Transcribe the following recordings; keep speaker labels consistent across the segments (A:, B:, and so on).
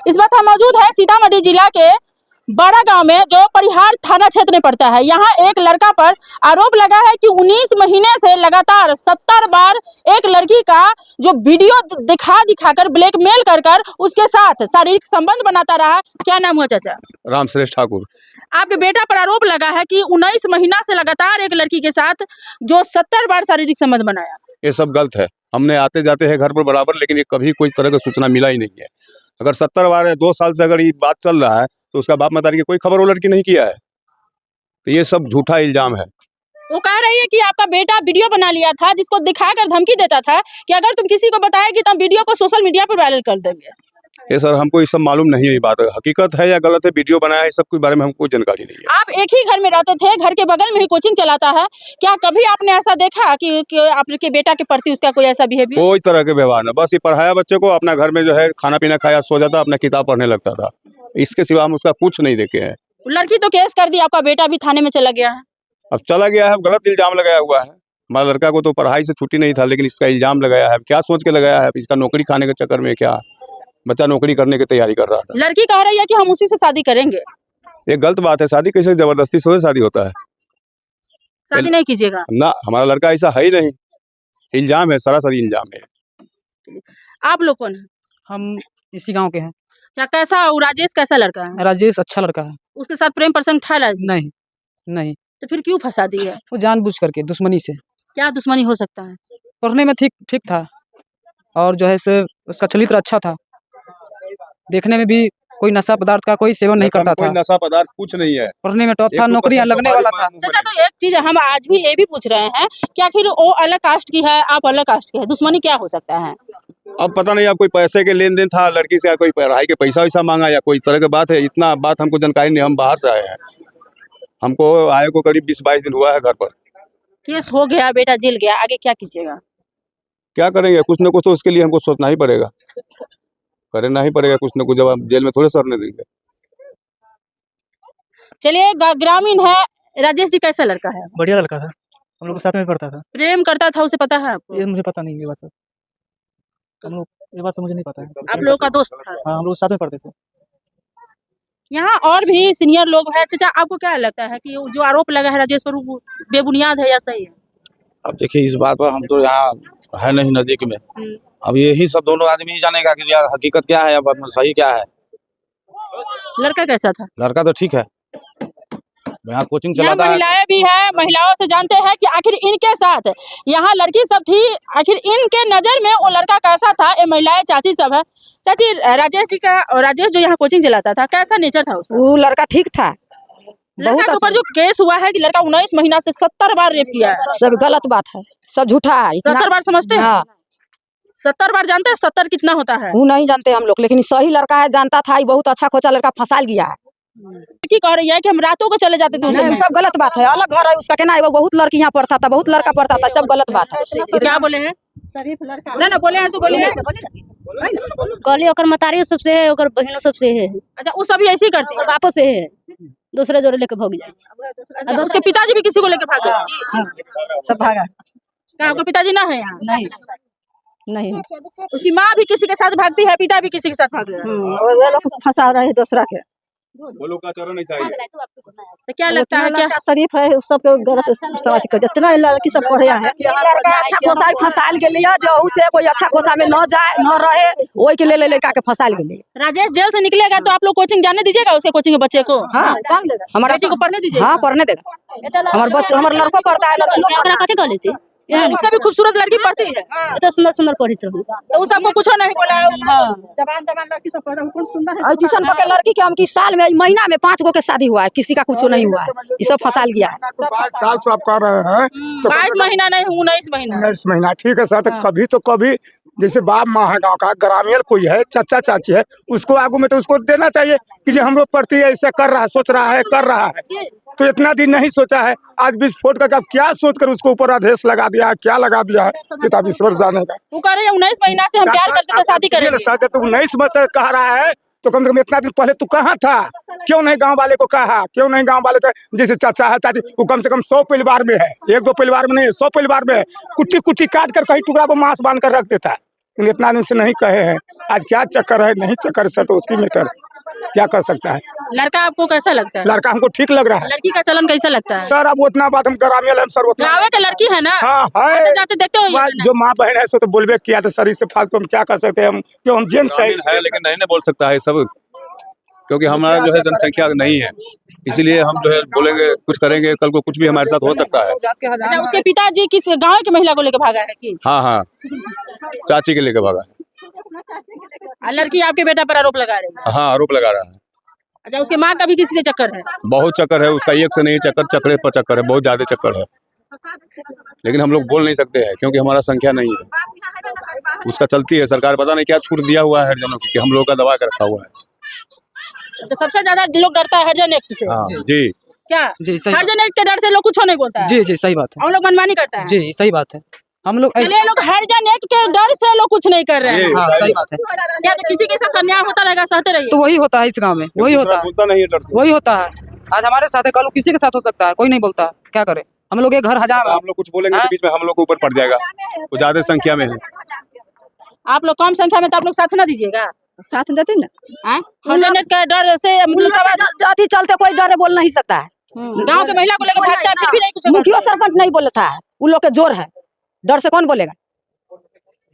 A: इस वक्त हम मौजूद है सीतामढ़ी जिला के बड़ा गांव में, जो परिहार थाना क्षेत्र में पड़ता है। यहाँ एक लड़का पर आरोप लगा है कि 19 महीने से लगातार 70 बार एक लड़की का जो वीडियो दिखाकर ब्लैकमेल कर उसके साथ शारीरिक संबंध बनाता रहा। क्या नाम हुआ चाचा?
B: रामश्रेष्ठ ठाकुर।
A: आपके बेटा पर आरोप लगा है कि 19 महीना से लगातार एक लड़की के साथ जो 70 बार शारीरिक संबंध बनाया।
B: ये सब गलत है। हमने आते जाते हैं घर पर बराबर, लेकिन ये कभी कोई तरह का सूचना मिला ही नहीं है। अगर 70 बार है, 2 साल से अगर ये बात चल रहा है, तो उसका बाप मतारी की कोई खबर वो लड़की नहीं किया है। तो ये सब झूठा इल्जाम है।
A: वो कह रही है कि आपका बेटा वीडियो बना लिया था, जिसको दिखाकर धमकी देता था कि अगर तुम किसी को बताएगी तो हम वीडियो को सोशल मीडिया पर वायरल कर देंगे।
B: ये सर हमको ये सब मालूम नहीं है, ये बात हकीकत है या गलत है, वीडियो बनाया है, सब के बारे में हमको जानकारी नहीं है।
A: आप एक ही घर में रहते थे, घर के बगल में ही कोचिंग चलाता है, क्या कभी आपने ऐसा देखा कि आपके बेटा के प्रति उसका कोई ऐसा बिहेवियर?
B: कोई तरह के व्यवहार ना, बस ये पढ़ाया बच्चे को, अपना घर में जो है खाना पीना खाया, सो जाता, अपना किताब पढ़ने लगता था। इसके सिवा हम उसका कुछ नहीं देखे हैं।
A: लड़की तो केस कर दी, आपका बेटा भी थाने में चला गया है।
B: अब चला गया है, गलत इल्जाम लगाया हुआ है। हमारा लड़का को तो पढ़ाई से छुट्टी नहीं था, लेकिन इसका इल्जाम लगाया है। क्या सोच के लगाया है? इसका नौकरी खाने के चक्कर में क्या बच्चा नौकरी करने की तैयारी कर रहा था।
A: लड़की कह रही है कि हम उसी से शादी करेंगे।
B: ये गलत बात है। शादी कैसे जबरदस्ती से शादी होता है?
A: शादी नहीं कीजिएगा
B: ना, हमारा लड़का ऐसा है ही नहीं। इल्जाम है, सरासर इल्जाम है।
A: आप लोग कौन है?
C: हम इसी गांव के हैं।
A: क्या कैसा राजेश कैसा लड़का है?
C: राजेश अच्छा लड़का है।
A: उसके साथ प्रेम प्रसंग था?
C: नहीं नहीं।
A: तो फिर क्यों फंसा दी है?
C: वो जानबूझ करके, दुश्मनी से।
A: क्या दुश्मनी हो सकता है?
C: पढ़ने में ठीक था, और जो है से उसका चरित्र अच्छा था। देखने में भी कोई नशा पदार्थ का कोई सेवन नहीं करता था।
B: कोई नशा पदार्थ कुछ नहीं है।
C: पढ़ने में टॉप था, नौकरियां लगने वाला था।
A: चाचा तो एक चीज हम आज भी ये भी पूछ रहे हैं कि आखिर वो अलग कास्ट की है, आप अलग कास्ट के हैं, दुश्मनी क्या हो सकता है?
B: अब पता नहीं, अब कोई पैसे के लेन देन था लड़की से, या कोई पढ़ाई के पैसा वैसा मांगा, या कोई तरह की बात है। इतना बात हमको जानकारी नहीं, हम बाहर से आए हैं। हमको आए को करीब 20-22 दिन हुआ है घर पर।
A: केस हो गया, बेटा जेल गया, आगे क्या कीजिएगा?
B: क्या करेंगे? कुछ न कुछ तो उसके लिए हमको सोचना ही पड़ेगा, करना ही पड़ेगा कुछ न कुछ। जब हम जेल में थोड़े सरने देंगे।
A: चलिए, ग्रामीण है। राजेश जी कैसा लड़का है?
D: बढ़िया लड़का था, हम लोग के साथ में पढ़ता था।
A: प्रेम करता था, उसे पता है आपको?
D: ये मुझे पता नहीं, ये बात सर, हम लोग ये बात तो मुझे नहीं पता है।
A: आप लोगों का दोस्त था?
D: हाँ, हम लोग साथ में पढ़ते थे।
A: यहाँ और भी सीनियर लोग हैं। चाचा आपको क्या लगता है कि जो आरोप लगा है राजेश पर, वो बेबुनियाद है या सही है?
E: अब देखिए, इस बात पर हम तो यहाँ है नहीं नजदीक में। अब यही सब दोनों आदमी ही जानेगा कि यार हकीकत क्या है, अब सही क्या है।
A: लड़का कैसा था?
E: लड़का तो ठीक है, यहाँ कोचिंग
A: यहाँ
E: चलाता है।
A: महिलाएं भी है, महिलाओं से जानते हैं कि आखिर इनके साथ यहाँ लड़की सब थी, आखिर इनके नजर में वो लड़का कैसा था। ये महिलाएं चाची सब है। चाची, राजेश जी का, राजेश जो यहाँ कोचिंग चलाता था, कैसा नेचर था उसका?
F: वो लड़का ठीक था।
A: लड़का के ऊपर जो केस हुआ है कि लड़का 19 महीना से 70 बार रेप किया है,
F: सब गलत बात है, सब झूठा है।
A: 70 बार समझते हैं?
F: हाँ।
A: 70 बार जानते हैं? 70 कितना होता है?
F: वो नहीं जानते हम लोग, लेकिन सही लड़का है, जानता था। ये बहुत अच्छा खोचा लड़का, फंसाल गया है।
A: लड़की कह रही है कि हम रातों को चले जाते थे उसे।
F: नहीं, सब गलत बात है। अलग घर है उसका, कहना है वो बहुत लड़की यहाँ पढ़ता था, बहुत लड़का पढ़ता था, सब गलत बात है।
A: क्या बोले हैं? शरीफ लड़का ना बोले हैं, तो बोलिए।
G: कहली ओकर मतारी सबसे है, ओकर बहनों सबसे है।
A: अच्छा, वो सभी ऐसे ही करती है?
G: बापो से है, दूसरे जोड़े लेके भाग जाए।
A: अच्छा, उसके पिताजी भी किसी को लेके भाग गए?
F: सब भागा।
A: क्या आपका पिताजी ना है यहाँ?
F: नहीं नहीं,
A: उसकी माँ भी किसी के साथ भागती है, पिता भी किसी के साथ भाग गया।
F: वो लोग फंसा रहे दूसरा के।
B: वो लोग का चरण नहीं चाहिए।
A: तो क्या लगता है, क्या
F: शरीफ है, उस सब के गलत समझ कर जितना लड़की सब पढ़े हैं। लड़का अच्छा खोसा फंसाल के लिए, जो उसे कोई अच्छा खोसा में न जाए न रहे, वही के लिए लड़का के फंसाल के लिए।
A: राजेश जेल से निकलेगा तो आप लोग कोचिंग जाने दीजिएगा उसके, कोचिंग के बच्चे को?
F: हाँ, हमारा
A: बेटी को पढ़ने दीजिएगा?
F: हाँ, पढ़ने देगा। हमारे बच्चे, हमारे लड़का पढ़ता है।
G: कथी कह लेती
A: इससे भी खूबसूरत लड़की पढ़ती है,
G: तो सुंदर सुंदर पढ़ी तो
A: तो सबको कुछ नहीं बोला?
F: जवान लड़की सब पढ़ा, कौन सुंदर है। ट्यूशन के लड़की के हम की साल में, महीना में 5 गो के शादी हुआ है, किसी का कुछ नहीं हुआ है। ये सब फंसाल गया है।
H: 22 साल से आप कर रहे हैं तो
A: 22 महीना नहीं, 19 महीना।
H: 19 महीना ठीक है सर। तो कभी जैसे बाप माँ है, गाँव का ग्रामीण कोई है, चाचा चाची है, उसको आगू में तो उसको देना चाहिए कि जो हम लोग प्रति ऐसे कर रहा है, सोच रहा है, कर रहा है। तो इतना दिन नहीं सोचा है, आज विस्फोट का क्या सोच कर उसको ऊपर आदेश लगा दिया है, क्या लगा दिया है, सीता विश्वर जाने का।
A: वो कह रहे हैं 19 महीना से हम प्यार करते थे, शादी करेंगे।
H: तो 19 में से कह रहा है, तो कम से कम इतना दिन पहले तू कहाँ था? क्यों नहीं गांव वाले को कहा? क्यों नहीं गांव वाले को? जैसे चाचा है, चाची, वो कम से कम 100 परिवार में है, 1-2 परिवार में नहीं, 100 परिवार में है। कुट्टी कुट्टी काट कर कहीं टुकड़ा पर मांस बांध कर रख देता है। लेकिन इतना दिन से नहीं कहे हैं। आज क्या चक्कर है नहीं चक्कर सर तो उसकी मैटर क्या कर सकता है।
A: लड़का आपको कैसा लगता है?
H: लड़का हमको ठीक लग रहा है
A: लड़की का चलन कैसा लगता है?
H: सर। अब उतना बात हम ग्रामीण है सर, उतना
A: गाँव के लड़की है ना?
H: हाँ है।
A: आते जाते देखते हो ये
H: वहाँ जो माँ बहन है सो तो बोलबे किया था सर, इससे फालतू हम क्या कर सकते हैं। हम क्यों हम जेंट्स
B: ग्रामीण है लेकिन नहीं ना बोल सकता है सब, क्योंकि हमारा जो है जनसंख्या नहीं है, इसीलिए हम जो है बोलेंगे कुछ करेंगे, कल को कुछ भी हमारे साथ हो सकता है।
A: अच्छा, उसके पिताजी किस गांव की महिला को लेकर भागा है कि?
B: हाँ हाँ, चाची के लेके भागा है।
A: लड़की आपके बेटा पर आरोप लगा रही है?
B: हाँ, आरोप लगा रहा है।
A: अच्छा, उसके माँ का भी किसी से चक्कर है?
B: बहुत चक्कर है उसका, एक से नहीं चक्कर, चक्कर पर चक्कर है, बहुत ज्यादा चक्कर है। लेकिन हम लोग बोल नहीं सकते हैं क्योंकि हमारा संख्या नहीं है। उसका चलती है सरकार, पता नहीं क्या छूट दिया हुआ है हरिजनों की कि हम लोगों का दबा कर रखा हुआ है।
A: तो सबसे ज्यादा लोग डरता है हरिजन एक्ट से।
B: हाँ जी
A: क्या
C: जी सही
A: हरिजन एक्ट के डर से लोग कुछ नहीं बोलता है?
C: जी जी सही बात है।
A: हम लोग मनमानी करता है।
C: जी सही बात है। हम लोग
A: चलिए, लोग हरिजन एक्ट के डर से लोग कुछ नहीं कर रहे हैं।
C: हाँ सही बात है।
A: क्या तो किसी के साथ अन्याय होता रहेगा, सहते रहिए।
C: तो वही होता है इस गाँव में, वही होता है,
B: बोलता नहीं है डर से।
C: वही होता है। आज हमारे साथ है, कल किसी के साथ हो सकता है, कोई नहीं बोलता, क्या करे। हम लोग एक घर हजार
B: हम लोग कुछ बोलेंगे तो बीच में हम लोग को ऊपर पड़ जाएगा, वो ज्यादा संख्या में है।
A: आप लोग कम संख्या में तो आप लोग साथ ना दीजिएगा।
F: साथ देते ना।
A: हरिजन एक्ट के डर से मतलब सब
F: जाति चलते कोई डरे बोल नहीं सकता है।
A: गांव के महिला को लेकर भागता है, फिर भी नहीं कुछ
F: मुखिया सरपंच नहीं बोलता है, उन लोग के जोर है, डर से कौन बोलेगा।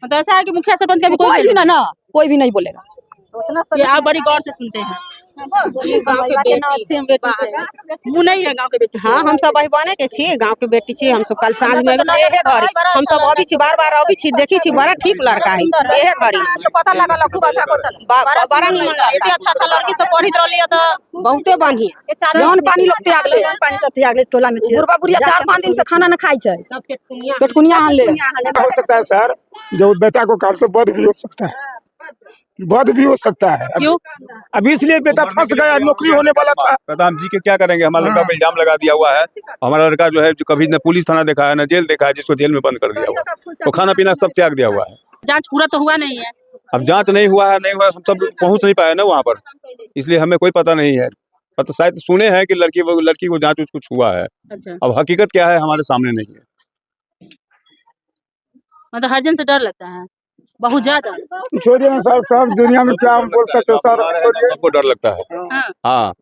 A: मतलब ऐसा है कि मुखिया सरपंच का भी
F: कोई भी ना कोई भी नहीं बोलेगा।
A: ये आप बड़ी गौर से सुनते हैं। मुँह नहीं है गाँव के बेटी।
I: हाँ, हम सब बहबाने के छी, गांव के बेटी छी। हम सब कल साँझ में एहे घरी हम सब अभी छी, बार अभी छी, देखी छी, बड़ा ठीक लड़का है एहे घरी।
F: पता लगा खूब अच्छा को चल
I: बड़ा निमन लड़का,
G: अच्छा लड़की सब पढ़ित रहली तो
I: बहुते बढ़िया।
F: जौन पानी लोग त्याग ले, पानी सब त्याग ले टोला में। बुढ़बा बुढ़िया 4-5 दिन से खाना न खाई छै, पेटकुनिया आन ले।
H: हो सकता है सर, जो बेटा को काल से बद भी हो सकता है, बद भी हो सकता है।
A: क्यों?
H: अब इसलिए बेटा फंस गया, नौकरी होने वाला था।
B: प्रधान जी के क्या करेंगे, हमारा लड़का पे इल्जाम लगा दिया हुआ है। हमारा लड़का जो है जो कभी न पुलिस थाना देखा है न जेल देखा है, जिसको जेल में बंद कर दिया हुआ है, तो खाना पीना सब त्याग दिया हुआ है।
A: जांच पूरा तो हुआ नहीं है।
B: अब जांच नहीं हुआ है, नहीं हुआ, हम सब पहुंच नहीं पाए ना वहाँ पर, इसलिए हमें कोई पता नहीं है। पता शायद सुने हैं कि लड़की को जांच कुछ हुआ है।
A: अच्छा,
B: अब हकीकत क्या है हमारे सामने नहीं है।
A: मतलब हरिजन से डर लगता है बहुत ज्यादा।
H: छोड़िए ना सर, सब दुनिया में क्या हम बोल सकते हैं सर, छोड़िए।
B: सबको डर लगता है।
A: हाँ।
B: हाँ,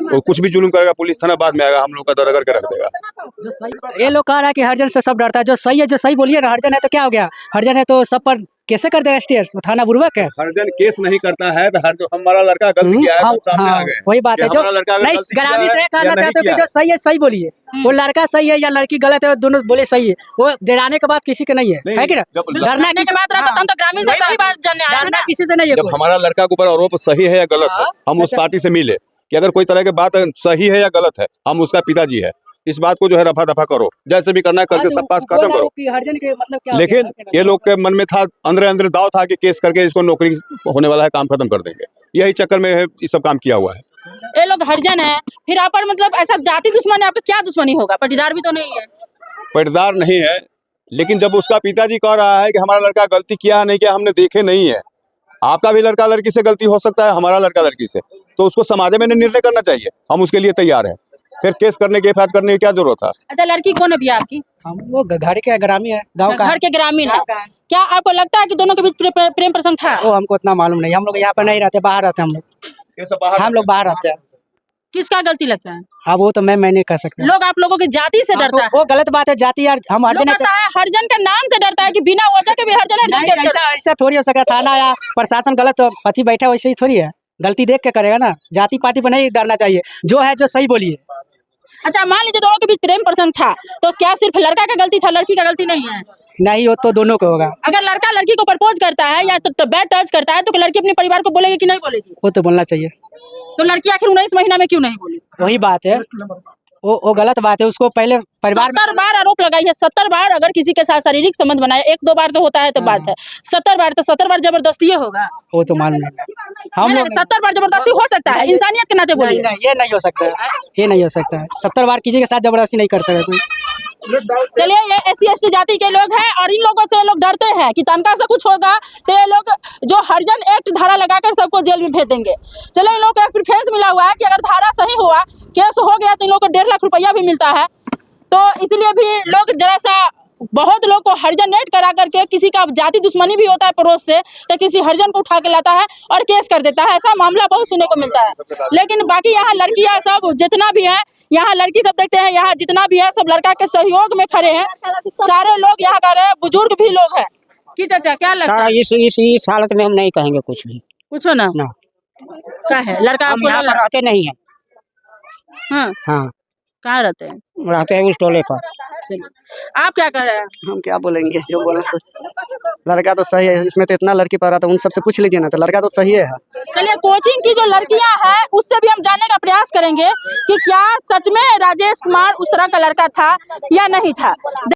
B: वो कुछ भी जुल्म करेगा पुलिस थाना बाद में आएगा, हम लोग का डर करके रख देगा।
C: ये लोग कह रहा है कि हरिजन से सब डरता है, जो सही है, जो सही बोलिए ना। हरिजन है तो क्या हो गया, हरिजन है तो सब पर कैसे कर देगा स्टेट, थाना बुर्बक है।
B: हरिजन केस नहीं करता है तो जो हमारा लड़का गलती किया है तो सामने आ गए।
C: वही बात है, जो नहीं ग्रामीण से कहना चाहते हो कि जो सही है सही बोलिए, वो लड़का सही है या लड़की गलत है, दोनों बोले सही है। वो डराने के बाद किसी के नहीं है कि ना, डरना
A: की बात रहता तो हम तो ग्रामीण से सही बात जानने आए हैं
C: डरना
A: ना।
C: किसी से नहीं है।
B: जब हमारा लड़का के ऊपर आरोप सही है या गलत है, हम उस पार्टी से मिले कि अगर कोई तरह की बात सही है या गलत है, हम उसका पिताजी है, इस बात को जो है रफा दफा करो, जैसे भी करना है करके सब पास खत्म करो। लेकिन ये लोग के मन में था, अंदर अंदर दाव था कि केस करके इसको नौकरी होने वाला है, काम खत्म कर देंगे। यही चक्कर में ये सब काम किया हुआ है।
A: ये लोग हरिजन है, फिर आप पर मतलब ऐसा जाति दुश्मन है, आपका क्या दुश्मनी होगा? पटीदार भी तो नहीं है।
B: पटीदार नहीं है, लेकिन जब उसका पिताजी कह रहा है कि हमारा लड़का गलती किया नहीं किया हमने देखे नहीं है। आपका भी लड़का लड़की से गलती हो सकता है, हमारा लड़का लड़की से, तो उसको समाज में निर्णय करना चाहिए। हम उसके लिए तैयार हैं, फिर केस करने की एफआईआर करने की क्या जरूरत है।
A: अच्छा, लड़की कौन है भैया आपकी?
C: हम वो घर के ग्रामीण है, गाँव का
A: घर के ग्रामीण है। क्या आपको लगता है कि दोनों के बीच प्रेम प्रसंग था?
C: वो हमको उतना मालूम नहीं, हम लोग यहाँ पर नहीं रहते, बाहर रहते हम लोग, हम लोग बाहर रहते हैं।
A: किसका गलती लगता है?
C: हाँ वो तो मैं नहीं कह सकता।
A: लोग आप लोगों की जाति से डरता है।
C: वो गलत बात है, जाति यार हम हरिजन
A: है। हरिजन का नाम से डरता है कि बिना वजह के भी हरिजन
C: ऐसा थोड़ी हो सकता। थाना या प्रशासन गलत अति बैठा वैसे ही थोड़ी है, गलती देख के करेगा ना। जाति पाति पर नहीं डरना चाहिए, जो है जो सही बोलिए।
A: अच्छा, मान लीजिए दोनों के बीच प्रेम प्रसंग था, तो क्या सिर्फ लड़का का गलती था, लड़की का गलती नहीं है?
C: नहीं, वो तो दोनों को होगा।
A: अगर लड़का लड़की को प्रपोज करता है या तो बैड टच करता है, तो लड़की अपने परिवार को बोलेगी कि नहीं बोलेगी?
C: वो तो बोलना चाहिए।
A: तो लड़की आखिर 19 महीना में क्यों नहीं बोली?
C: वही बात है, वो गलत बात है। उसको पहले परिवार
A: 70 बार आरोप लगाई है, 70 बार अगर किसी के साथ शारीरिक संबंध बनाए, 1-2 बार तो होता है तो बात है, 70 बार तो 70 बार जबरदस्ती होगा।
C: वो तो मालूम नहीं, हम लोग
A: 70 बार जबरदस्ती हो सकता है, इंसानियत के नाते बोलिए।
C: ये नहीं हो सकता है, ये नहीं हो सकता है। 70 बार किसी के साथ जबरदस्ती नहीं कर सकता कोई।
A: चलिए, ये SC ST जाति के लोग हैं और इन लोगों से लोग डरते हैं कि तनखा से कुछ होगा तो ये लोग जो हरिजन एक्ट धारा लगाकर सबको जेल में भेज देंगे। चलिए, इन लोगों को एक प्रिफरेंस मिला हुआ है कि अगर धारा सही हुआ, केस हो गया, तो इन लोगों को 1.5 लाख रुपया भी मिलता है। तो इसलिए भी लोग जरा सा बहुत लोग को हरिजन नेट करा करके, किसी का जाति दुश्मनी भी होता है पड़ोस से, तो किसी हरिजन को उठा के लाता है और केस कर देता है। ऐसा मामला बहुत सुनने को मिलता है। लेकिन बाकी यहाँ लड़कियां सब जितना भी है, यहाँ लड़की सब देखते हैं, यहाँ जितना भी है सब लड़का के सहयोग में खड़े हैं। सारे लोग यहाँ कर रहे हैं, बुजुर्ग भी लोग हैं। कि चाचा क्या लगता है?
J: इस हालत में हम नहीं कहेंगे कुछ भी।
A: कुछ ना क्या है लड़का
J: हम
A: आपको
J: यहाँ
A: लग
J: पर
A: रहा
J: रहते नहीं है।
A: है?
J: हाँ,
A: कहाँ रहते हैं?
J: रहते हैं उस टोले पर।
A: चलिए, आप क्या कर रहे हैं?
C: हम क्या बोलेंगे, जो बोला तो लड़का तो सही है। इसमें तो इतना लड़की पढ़ रहा था, उन सबसे पूछ लीजिए ना, तो लड़का तो सही है।
A: चलिए, कोचिंग की जो लड़कियां हैं उससे भी हम जानने का प्रयास करेंगे कि क्या सच में राजेश कुमार उस तरह का लड़का था या नहीं था।